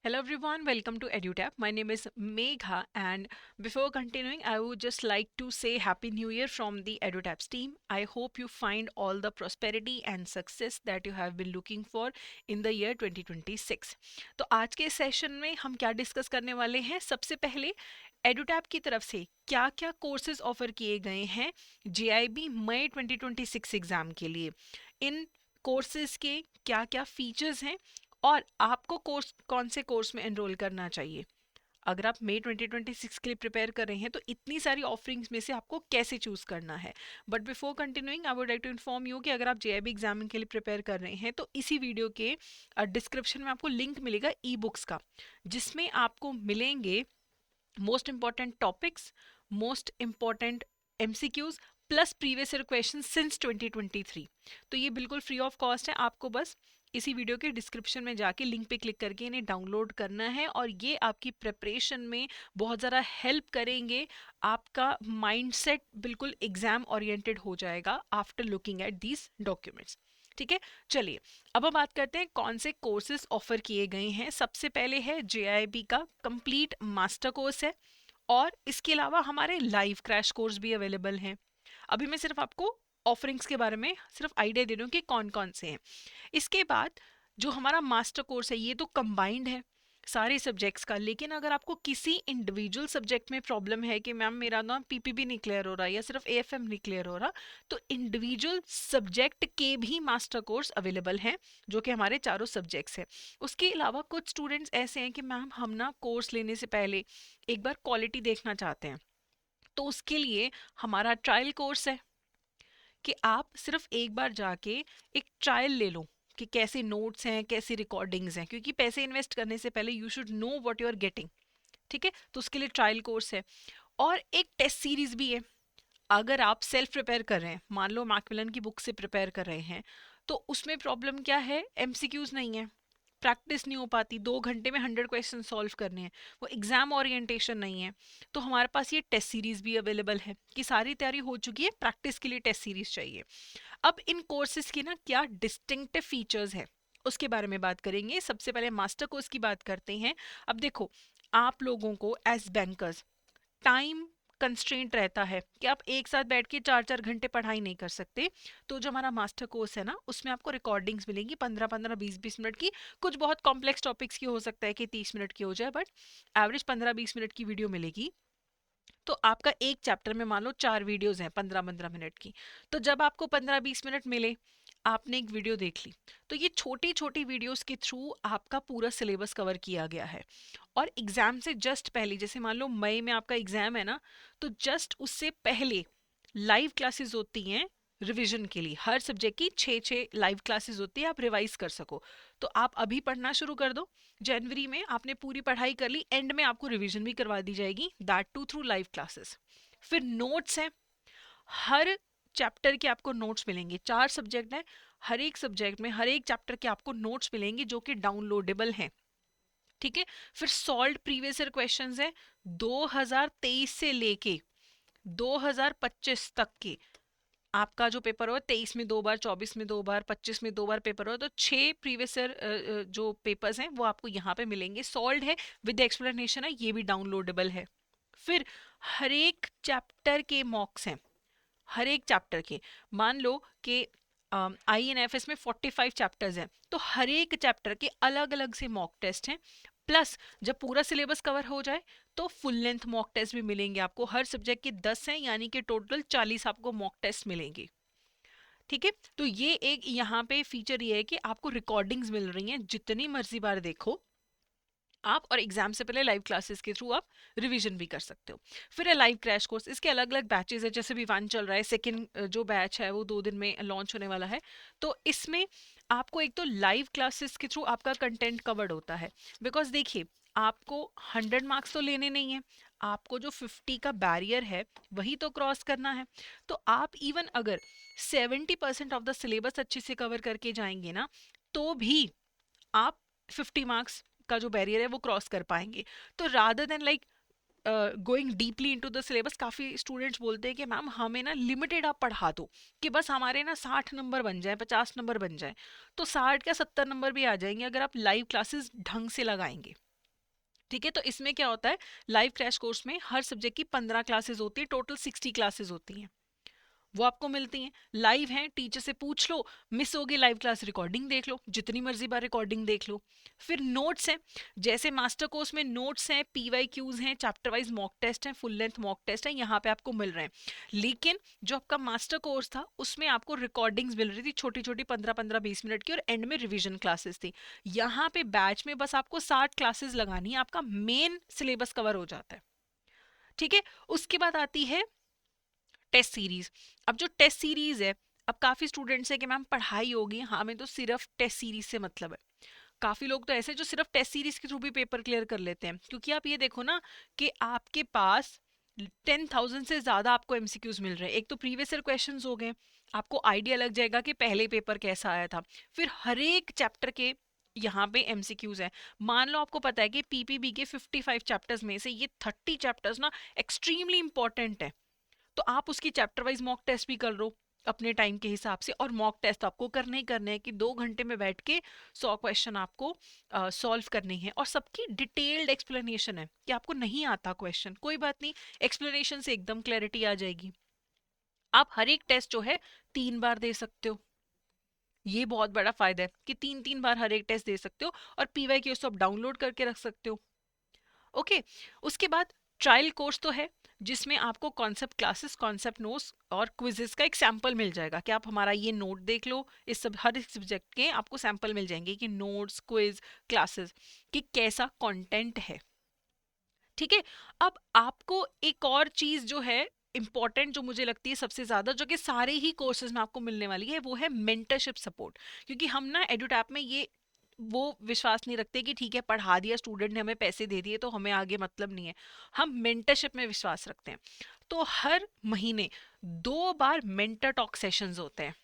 Hello everyone, welcome to EduTap. My name is Megha, and before continuing, I would just like to say Happy New Year from the EduTap's team. I hope you find all the prosperity and success that you have been looking for in the year 2026. तो आज के session में हम क्या discuss करने वाले हैं? सबसे पहले EduTap की तरफ से क्या क्या कोर्सेज ऑफर किए गए हैं JIB मई 2026 एग्जाम के लिए, इन कोर्सेज के क्या क्या फीचर्स हैं और आपको कोर्स कौन से कोर्स में एनरोल करना चाहिए। अगर आप मई 2026 के लिए प्रिपेयर कर रहे हैं तो इतनी सारी ऑफरिंग्स में से आपको कैसे चूज करना है। But before continuing I would like to inform you कि अगर आप JIB एग्जाम के लिए प्रिपेयर कर रहे हैं तो इसी वीडियो के डिस्क्रिप्शन में आपको लिंक मिलेगा ई बुक्स का, जिसमें आपको मिलेंगे most important topics, most important MCQs plus previous year question since 2023। तो ये बिल्कुल फ्री ऑफ कॉस्ट है, आपको बस इसी वीडियो के डिस्क्रिप्शन में जाके लिंक पे क्लिक करके इन्हें डाउनलोड करना है और ये आपकी प्रिपरेशन में बहुत ज़्यादा हेल्प करेंगे। आपका माइंडसेट बिल्कुल एग्जाम ओरिएंटेड हो जाएगा after looking at these documents. ठीक है, चलिए अब हम बात करते हैं कौन से कोर्सेज ऑफर किए गए हैं। सबसे पहले है JIB का कंप्लीट मास्टर कोर्स है और इसके अलावा हमारे लाइव क्रैश कोर्स भी अवेलेबल हैं। अभी मैं सिर्फ आपको ऑफरिंग्स के बारे में सिर्फ आइडिया दे रही हूँ कि कौन कौन से हैं। इसके बाद जो हमारा मास्टर कोर्स है ये तो कंबाइंड है सारे सब्जेक्ट्स का, लेकिन अगर आपको किसी इंडिविजुअल सब्जेक्ट में प्रॉब्लम है कि मैम मेरा ना PPB नहीं क्लियर हो रहा या सिर्फ AFM नहीं क्लियर हो रहा, तो इंडिविजुअल सब्जेक्ट के भी मास्टर कोर्स अवेलेबल हैं जो कि हमारे चारों सब्जेक्ट्स हैं। उसके अलावा कुछ स्टूडेंट्स ऐसे हैं कि मैम हम ना कोर्स लेने से पहले एक बार क्वालिटी देखना चाहते हैं, तो उसके लिए हमारा ट्रायल कोर्स है कि आप सिर्फ एक बार जाके एक ट्रायल ले लो कि कैसे नोट्स हैं, कैसी रिकॉर्डिंग्स हैं, क्योंकि पैसे इन्वेस्ट करने से पहले you should know what you are getting. ठीक है, तो उसके लिए ट्रायल कोर्स है और एक टेस्ट सीरीज भी है। अगर आप सेल्फ प्रिपेयर कर रहे हैं, मान लो मैकमिलन की बुक से प्रिपेयर कर रहे हैं, तो उसमें प्रॉब्लम क्या है, MCQs नहीं है, प्रैक्टिस नहीं हो पाती, 2 घंटे में 100 क्वेश्चन सॉल्व करने हैं, वो एग्जाम ओरिएंटेशन नहीं है। तो हमारे पास ये टेस्ट सीरीज भी अवेलेबल है कि सारी तैयारी हो चुकी है, प्रैक्टिस के लिए टेस्ट सीरीज चाहिए। अब इन कोर्सेज की ना क्या डिस्टिंक्टिव फीचर्स है उसके बारे में बात करेंगे। सबसे पहले मास्टर कोर्स की बात करते हैं। अब देखो, आप लोगों को एज बैंकर्स टाइम कंस्ट्रेंट रहता है कि आप एक साथ बैठ के 4 4 घंटे पढ़ाई नहीं कर सकते। तो जो हमारा मास्टर कोर्स है ना, उसमें आपको रिकॉर्डिंग्स मिलेंगी 15 15 20 20 मिनट की। कुछ बहुत कॉम्प्लेक्स टॉपिक्स की हो सकता है कि 30 मिनट की हो जाए, बट एवरेज 15 20 मिनट की वीडियो मिलेगी। तो आपका एक चैप्टर में मान लो 4 वीडियोस हैं 15 15 मिनट की, तो जब आपको 15 20 मिनट मिले, आपने एक वीडियो देख ली, तो ये छोटी छोटी वीडियोस के थ्रू आपका पूरा सिलेबस कवर किया गया है। और एग्जाम से जस्ट पहले, जैसे मान लो मई में आपका एग्जाम है ना, तो जस्ट उससे पहले लाइव क्लासेस होती हैं रिवीजन के लिए। हर सब्जेक्ट की 6 6 लाइव क्लासेस होती है, आप रिवाइज कर सको। तो आप अभी पढ़ना शुरू कर दो, जनवरी में आपने पूरी पढ़ाई कर ली, एंड में आपको रिवीजन भी करवा दी जाएगी, that too through live classes. फिर नोट्स हैं, हर चैप्टर के आपको नोट्स मिलेंगे। 4 सब्जेक्ट हैं, हर एक सब्जेक्ट में हर एक चैप्टर के आपको नोट्स मिलेंगे जो कि डाउनलोडेबल हैं। ठीक है, फिर सॉल्व प्रीवियस ईयर क्वेश्चंस हैं 2023 से लेके 2025 तक के। आपका जो पेपर हो 23 में 2 बार, 24 में 2 बार, 25 में 2 बार पेपर हो, तो 6 प्रीवियस ईयर जो पेपर्स हैं वो आपको यहाँ पे मिलेंगे। सॉल्व है विद एक्सप्लेनेशन है, ये भी डाउनलोडेबल है। फिर हर एक चैप्टर के मॉक्स हैं, हर एक चैप्टर के। मान लो कि INFS में 45 चैप्टर्स हैं, तो हर एक चैप्टर के अलग अलग से मॉक टेस्ट हैं। प्लस जब पूरा सिलेबस कवर हो जाए तो फुल लेंथ मॉक टेस्ट भी मिलेंगे आपको। हर सब्जेक्ट के 10 हैं, यानी कि टोटल 40 आपको मॉक टेस्ट मिलेंगे। ठीक है, तो ये एक यहाँ पे फीचर ये है कि आपको रिकॉर्डिंग्स मिल रही हैं, जितनी मर्जी बार देखो आप, और एग्जाम से पहले लाइव क्लासेस के थ्रू आप रिवीजन भी कर सकते हो। फिर है लाइव क्रैश कोर्स, इसके अलग अलग बैचेस है, जैसे भी 1 चल रहा है, सेकंड जो बैच है वो 2 दिन में लॉन्च होने वाला है। तो इसमें आपको एक तो लाइव क्लासेस के थ्रू आपका कंटेंट कवर्ड होता है, बिकॉज देखिए आपको 100 मार्क्स तो लेने नहीं है, आपको जो 50 का बैरियर है वही तो क्रॉस करना है। तो आप इवन अगर 70% ऑफ द सिलेबस अच्छे से कवर करके जाएंगे ना, तो भी आप 50 मार्क्स का जो बैरियर है वो क्रॉस कर पाएंगे। तो rather than like going deeply into the syllabus, काफ़ी स्टूडेंट्स बोलते हैं कि मैम हमें ना लिमिटेड आप पढ़ा दो कि बस हमारे ना 60 नंबर बन जाए, 50 नंबर बन जाए। तो 60 क्या 70 नंबर भी आ जाएंगे अगर आप लाइव क्लासेस ढंग से लगाएंगे। ठीक है, तो इसमें क्या होता है, लाइव क्रैश कोर्स में हर सब्जेक्ट की 15 क्लासेस होती है, टोटल 60 क्लासेस होती हैं, वो आपको मिलती हैं, लाइव हैं, टीचर से पूछ लो, मिस होगी लाइव क्लास रिकॉर्डिंग देख लो, जितनी मर्जी बार रिकॉर्डिंग देख लो। फिर नोट्स हैं, जैसे मास्टर कोर्स में नोट्स हैं, पीवाईक्यूज हैं, चैप्टर वाइज मॉक टेस्ट हैं, फुल लेंथ मॉक टेस्ट हैं, यहाँ पे आपको मिल रहे हैं। लेकिन जो आपका मास्टर कोर्स था उसमें आपको रिकॉर्डिंग्स मिल रही थी छोटी छोटी 15-15-20 मिनट की, और एंड में रिविजन क्लासेस थी। यहाँ पे बैच में बस आपको 60 क्लासेस लगानी है, आपका मेन सिलेबस कवर हो जाता है। ठीक है, उसके बाद आती है टेस्ट सीरीज। अब जो टेस्ट सीरीज है, अब काफी स्टूडेंट्स है कि मैम पढ़ाई होगी, हाँ, हमें तो सिर्फ टेस्ट सीरीज से मतलब है। काफी लोग तो ऐसे जो सिर्फ टेस्ट सीरीज के थ्रू भी पेपर क्लियर कर लेते हैं, क्योंकि आप ये देखो ना कि आपके पास 10,000 से ज्यादा आपको एमसीक्यूज मिल रहे हैं। एक तो प्रीवियस ईयर क्वेश्चन हो गए, आपको आइडिया लग जाएगा कि पहले पेपर कैसा आया था। फिर हर एक चैप्टर के यहाँ पे एमसीक्यूज है। मान लो आपको पता है कि पीपीबी के 55 चैप्टर्स में से ये 30 चैप्टर्स ना एक्सट्रीमली इंपॉर्टेंट है, तो आप उसकी चैप्टर वाइज मॉक टेस्ट भी कर लो अपने टाइम के हिसाब से। और मॉक टेस्ट आपको करने ही करने हैं कि 2 घंटे में बैठ के 100 क्वेश्चन आपको सॉल्व करने हैं, और सबकी डिटेल्ड एक्सप्लेनेशन है कि आपको नहीं आता क्वेश्चन, कोई बात नहीं, एक्सप्लेनेशन से एकदम क्लैरिटी आ जाएगी। आप हर एक टेस्ट जो है 3 बार दे सकते हो, ये बहुत बड़ा फायदा है कि 3-3 बार हर एक टेस्ट दे सकते हो, और पीवाई के आप डाउनलोड करके रख सकते हो। ओके, उसके बाद ट्रायल कोर्स तो है, जिसमें आपको कॉन्सेप्ट क्लासेस, कॉन्सेप्ट नोट्स और क्विजेस का एक सैंपल मिल जाएगा कि आप हमारा ये नोट देख लो, इस सब हर एक सब्जेक्ट के आपको सैंपल मिल जाएंगे कि नोट्स, क्विज, क्लासेस कि कैसा कंटेंट है। ठीक है, अब आपको एक और चीज जो है इंपॉर्टेंट, जो मुझे लगती है सबसे ज्यादा, जो कि सारे ही कोर्सेज में आपको मिलने वाली है, वो है मेंटरशिप सपोर्ट। क्योंकि हम ना एडुटैप में ये वो विश्वास नहीं रखते कि ठीक है पढ़ा दिया स्टूडेंट ने, हमें पैसे दे दिए तो हमें आगे मतलब नहीं है, हम मेंटरशिप में विश्वास रखते हैं। तो हर महीने 2 बार मेंटर टॉक सेशंस होते हैं,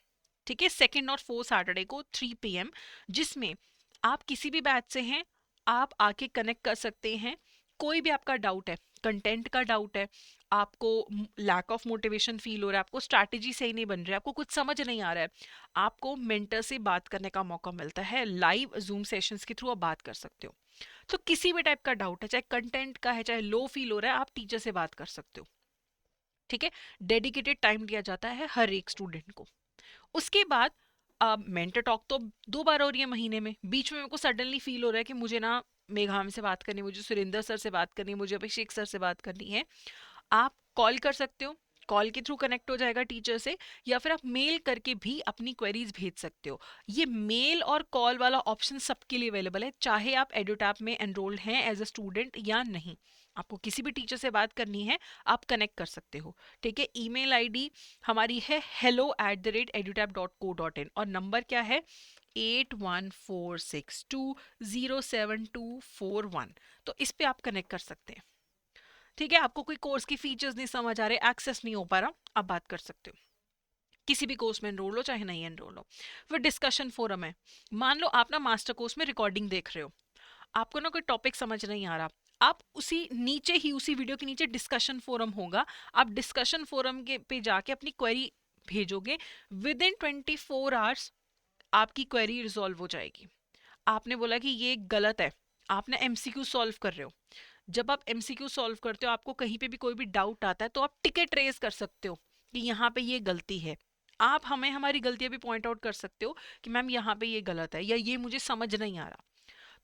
ठीक है, सेकेंड और फोर्थ सैटरडे को 3 PM, जिसमें आप किसी भी बैच से हैं, आप आके कनेक्ट कर सकते हैं। कोई भी आपका डाउट है, कंटेंट का डाउट है, आपको लैक ऑफ मोटिवेशन फील हो रहा है, आपको स्ट्रैटेजी सही नहीं बन रही है, आपको कुछ समझ नहीं आ रहा है, आपको मेंटर से बात करने का मौका मिलता है, लाइव जूम सेशंस के थ्रू आप बात कर सकते हो। तो किसी भी टाइप का डाउट है, चाहे कंटेंट का है, चाहे लो फील हो रहा है, आप टीचर से बात कर सकते हो। ठीक है, डेडिकेटेड टाइम दिया जाता है हर एक स्टूडेंट को। उसके बाद अब मेंटर टॉक तो 2 बार हो रही है महीने में, बीच में मेरे को सडनली फील हो रहा है कि मुझे ना मेघा मैम से बात करनी है, मुझे सुरेंद्र सर से बात करनी है, मुझे अभिषेक सर से बात करनी है, आप कॉल कर सकते हो, कॉल के थ्रू कनेक्ट हो जाएगा टीचर से, या फिर आप मेल करके भी अपनी क्वेरीज भेज सकते हो। ये मेल और कॉल वाला ऑप्शन सबके लिए अवेलेबल है, चाहे आप एडुटैप में एनरोल्ड हैं एज अ स्टूडेंट या नहीं। आपको किसी भी टीचर से बात करनी है, आप कनेक्ट कर सकते हो। ठीक है, ईमेल आईडी हमारी है hello@edutap.co.in, और नंबर क्या है 8146207241। तो इस पे आप कनेक्ट कर सकते हैं। ठीक है, आपको कोई कोर्स की फीचर्स नहीं समझ आ रहे, एक्सेस नहीं हो पा रहा, आप बात कर सकते हो, किसी भी कोर्स में एनरोल हो चाहे नहीं एनरोल हो। फिर डिस्कशन फोरम है, मान लो आप ना मास्टर कोर्स में रिकॉर्डिंग देख रहे हो, आपको ना कोई टॉपिक समझ नहीं आ रहा, आप उसी नीचे ही उसी वीडियो के नीचे डिस्कशन फोरम होगा, आप डिस्कशन फोरम के पे जाके अपनी क्वेरी भेजोगे, विद इन 24 आवर्स आपकी क्वेरी रिजॉल्व हो जाएगी। आपने बोला कि ये गलत है, आप ना एमसीक्यू सॉल्व कर रहे हो, जब आप एमसीक्यू सॉल्व करते हो, आपको कहीं पे भी कोई भी डाउट आता है, तो आप टिकट रेज कर सकते हो कि यहाँ पे ये गलती है। आप हमें हमारी गलतियां भी पॉइंट आउट कर सकते हो कि मैम यहाँ पे ये गलत है, या ये मुझे समझ नहीं आ रहा।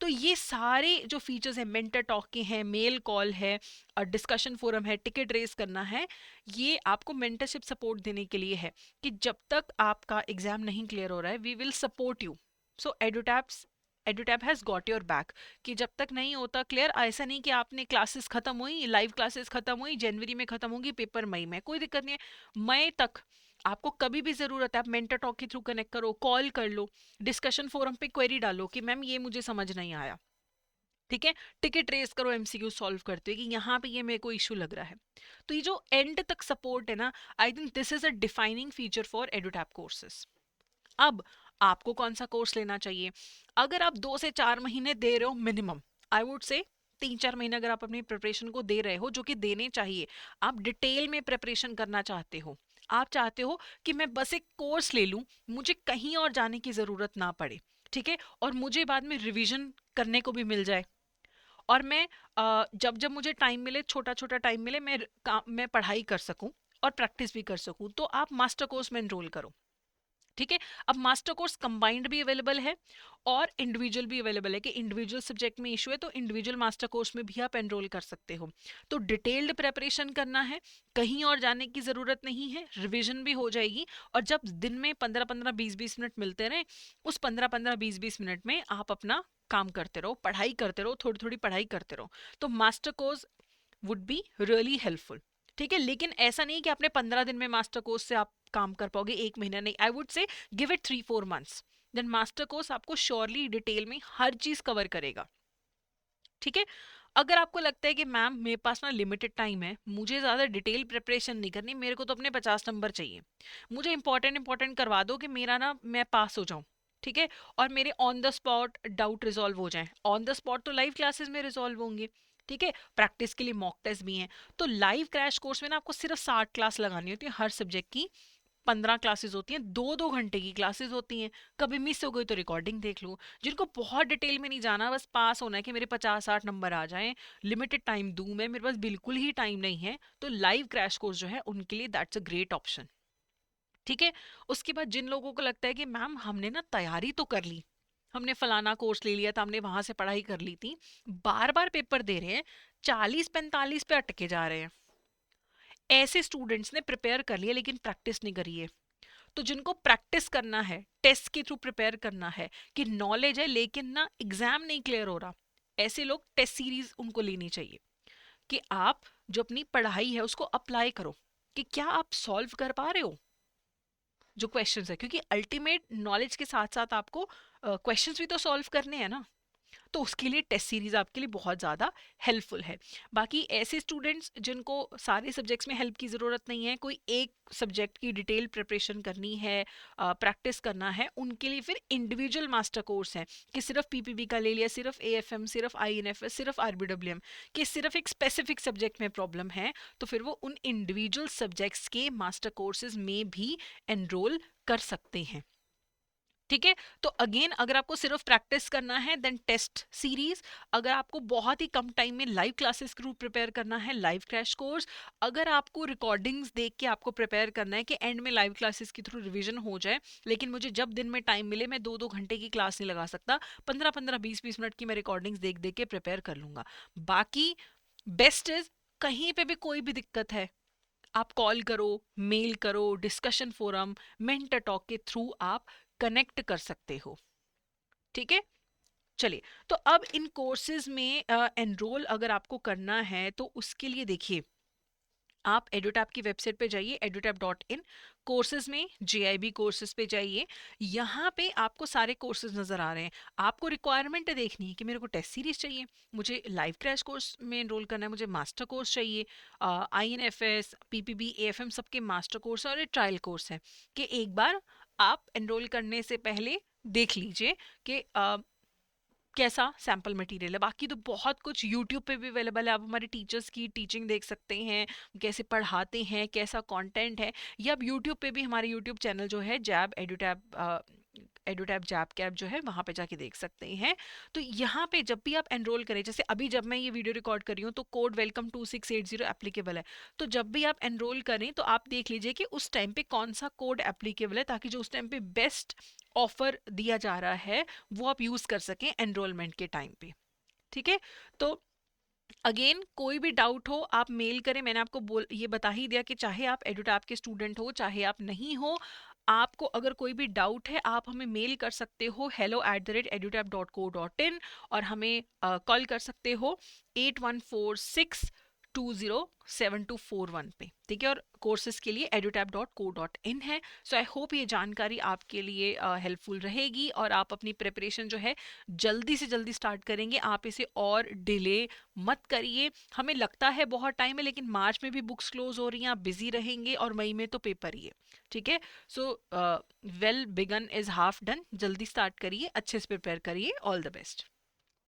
तो ये सारे जो फीचर्स हैं, मेंटर टॉक के हैं, मेल कॉल है, और डिस्कशन फोरम है, टिकट रेज करना है, ये आपको मेंटरशिप सपोर्ट देने के लिए है कि जब तक आपका एग्जाम नहीं क्लियर हो रहा है, we will support you. So EduTap has got your back, कि जब तक नहीं होता क्लियर, ऐसा नहीं कि आपने क्लासेस खत्म हुई, लाइव क्लासेस खत्म हुई, जनवरी में खत्म होगी, पेपर मई में, कोई दिक्कत नहीं है, मई तक आपको कभी भी जरूरत है, आप मेंटर टॉक के थ्रू कनेक्ट करो, कॉल कर लो, डिस्कशन फोरम पे क्वेरी डालो कि मैम ये मुझे समझ नहीं आया। ठीक है, टिकट रेस करो एमसीक्यू सॉल्व करते हुए कि यहाँ पे ये मेरे को इशू लग रहा है। तो ये जो एंड तक सपोर्ट है ना, I think this is a defining feature for एडुटैप courses. अब आपको कौन सा कोर्स लेना चाहिए? अगर आप 2 से 4 महीने दे रहे हो मिनिमम, आई वुड से 3-4 महीने अगर आप अपनी प्रिपरेशन को दे रहे हो, जो कि देने चाहिए, आप डिटेल में प्रिपरेशन करना चाहते हो, आप चाहते हो कि मैं बस एक कोर्स ले लूं, मुझे कहीं और जाने की जरूरत ना पड़े, ठीक है, और मुझे बाद में रिवीजन करने को भी मिल जाए, और मैं जब जब मुझे टाइम मिले, छोटा छोटा टाइम मिले, मैं पढ़ाई कर सकूं और प्रैक्टिस भी कर सकूं, तो आप मास्टर कोर्स में एनरोल करो। ठीक है। अब मास्टर कोर्स कंबाइंड भी अवेलेबल है और इंडिविजुअल भी अवेलेबल है, कि इंडिविजुअल सब्जेक्ट में इशू है तो इंडिविजुअल मास्टर कोर्स में भी आप एनरोल कर सकते हो। तो डिटेल्ड प्रेपरेशन करना है, कहीं और जाने की ज़रूरत नहीं है, रिवीजन भी हो जाएगी। और जब दिन में 15-15 20-20 मिनट मिलते रहे, उस 15-15 20-20 मिनट में आप अपना काम करते रहो, पढ़ाई करते रहो, थोड़ी थोड़ी पढ़ाई करते रहो। तो master course would be really helpful. ठीक है, लेकिन ऐसा नहीं कि आपने 15 दिन में मास्टर कोर्स से आप काम कर पाओगे, एक महीना नहीं। I would say give it 3-4 months, then master course आपको श्योरली डिटेल में हर चीज कवर करेगा। ठीक है। अगर आपको लगता है कि मैम मेरे पास ना लिमिटेड टाइम है, मुझे ज़्यादा डिटेल प्रिपरेशन नहीं करनी, मेरे को तो अपने 50 नंबर चाहिए, मुझे इंपॉर्टेंट इंपॉर्टेंट करवा दो कि मेरा ना मैं पास हो जाऊं। ठीक है। और मेरे on the spot doubt resolve हो जाए, ऑन द स्पॉट तो लाइव क्लासेस में रिजॉल्व होंगे। ठीक है। प्रैक्टिस के लिए मॉक टेस्ट भी हैं। तो लाइव क्रैश कोर्स में ना आपको सिर्फ 60 क्लास लगानी होती है, हर सब्जेक्ट की 15 क्लासेस होती हैं, 2-2 घंटे की क्लासेस होती हैं। कभी मिस हो गई तो रिकॉर्डिंग देख लो। जिनको बहुत डिटेल में नहीं जाना, बस पास होना है कि मेरे 50-60 नंबर आ जाएं, लिमिटेड टाइम दूं मैं, मेरे पास बिल्कुल ही टाइम नहीं है, तो लाइव क्रैश कोर्स जो है उनके लिए दैट्स अ ग्रेट ऑप्शन। ठीक है। उसके बाद जिन लोगों को लगता है कि मैम हमने ना तैयारी तो कर ली, हमने फलाना कोर्स ले लिया था, हमने वहां से पढ़ाई कर ली थी, बार बार पेपर दे रहे हैं, 40-45 पे अटके जा रहे हैं, ऐसे स्टूडेंट्स ने प्रिपेयर कर लिया लेकिन प्रैक्टिस नहीं करी है। तो जिनको प्रैक्टिस करना है, टेस्ट के थ्रू प्रिपेयर करना है, कि नॉलेज है लेकिन ना एग्जाम नहीं क्लियर हो रहा, ऐसे लोग टेस्ट सीरीज उनको लेनी चाहिए, कि आप जो अपनी पढ़ाई है उसको अप्लाई करो, कि क्या आप सॉल्व कर पा रहे हो जो क्वेश्चंस है, क्योंकि अल्टीमेट नॉलेज के साथ साथ आपको क्वेश्चंस भी तो सॉल्व करने हैं ना। तो उसके लिए टेस्ट सीरीज आपके लिए बहुत ज़्यादा हेल्पफुल है। बाकी ऐसे स्टूडेंट्स जिनको सारे सब्जेक्ट्स में हेल्प की ज़रूरत नहीं है, कोई एक सब्जेक्ट की डिटेल प्रिपरेशन करनी है, प्रैक्टिस करना है, उनके लिए फिर इंडिविजुअल मास्टर कोर्स है, कि सिर्फ पीपीबी का ले लिया, सिर्फ एएफएम, सिर्फ आईएनएफएस, सिर्फ आरबीडब्ल्यूएम, कि सिर्फ एक स्पेसिफिक सब्जेक्ट में प्रॉब्लम है, तो फिर वो उन इंडिविजुअल सब्जेक्ट्स के मास्टर कोर्सेज में भी एनरोल कर सकते हैं। ठीक है। तो अगेन अगर आपको सिर्फ प्रैक्टिस करना है देन टेस्ट सीरीज, अगर आपको बहुत ही कम टाइम में लाइव क्लासेस के थ्रू प्रिपेयर करना है लाइव क्रैश कोर्स, अगर आपको रिकॉर्डिंग्स देख के आपको प्रिपेयर करना है कि एंड में लाइव क्लासेस के थ्रू रिवीजन हो जाए, लेकिन मुझे जब दिन में टाइम मिले मैं 2-2 घंटे की क्लास नहीं लगा सकता, 15-15 20-20 मिनट की मैं रिकॉर्डिंग्स देख देख के प्रिपेयर कर लूंगा। बाकी बेस्ट इज, कहीं पे भी कोई भी दिक्कत है, आप कॉल करो, मेल करो, डिस्कशन फोरम, मेंटर टॉक के थ्रू आप कनेक्ट कर सकते हो। ठीक है। चलिए, तो अब इन कोर्सेज में एनरोल अगर आपको करना है तो उसके लिए देखिए, आप एडुटैप की वेबसाइट पे जाइए, edutap.in, कोर्सेज में JIB कोर्सेज पे जाइए, यहाँ पे आपको सारे कोर्सेज नज़र आ रहे हैं। आपको रिक्वायरमेंट देखनी है कि मेरे को टेस्ट सीरीज चाहिए, मुझे लाइव क्रैश कोर्स में एनरोल करना है, मुझे मास्टर कोर्स चाहिए, INFS, PPB, AFM सबके मास्टर कोर्स और ट्रायल कोर्स है, कि एक बार आप एनरोल करने से पहले देख लीजिए कि कैसा सैम्पल मटेरियल है। बाकी तो बहुत कुछ यूट्यूब पे भी अवेलेबल है, आप हमारे टीचर्स की टीचिंग देख सकते हैं, कैसे पढ़ाते हैं, कैसा कंटेंट है। या आप यूट्यूब पे भी हमारे यूट्यूब चैनल जो है जैब एडुटैब, एडुटैब जैब कैब जो है, वहाँ पे जाके देख सकते हैं। तो यहाँ पे जब भी आप एनरोल करें, जैसे अभी जब मैं ये वीडियो रिकॉर्ड कर रही हूँ तो कोड वेलकम 2680 एप्लीकेबल है, तो जब भी आप एनरोल करें तो आप देख लीजिए कि उस टाइम पे कौन सा कोड एप्लीकेबल है, ताकि जो उस टाइम पे बेस्ट ऑफर दिया जा रहा है वो आप यूज कर सकें एनरोलमेंट के टाइम पे। ठीक है। तो अगेन कोई भी डाउट हो आप मेल करें, मैंने आपको ये बता ही दिया कि चाहे आप एडुटैप के स्टूडेंट हो चाहे आप नहीं हो, आपको अगर कोई भी डाउट है आप हमें मेल कर सकते हो hello@edutap.co.in, और हमें कॉल कर सकते हो 8146207241 पे। ठीक है। और कोर्सेज के लिए edutap.co.in है। सो आई होप ये जानकारी आपके लिए हेल्पफुल रहेगी और आप अपनी प्रिपरेशन जो है जल्दी से जल्दी स्टार्ट करेंगे, आप इसे और डिले मत करिए। हमें लगता है बहुत टाइम है, लेकिन मार्च में भी बुक्स क्लोज हो रही हैं, आप बिजी रहेंगे, और मई में तो पेपर ही है। ठीक है। So well begun is half done, जल्दी स्टार्ट करिए, अच्छे से प्रिपेयर करिए। All the best.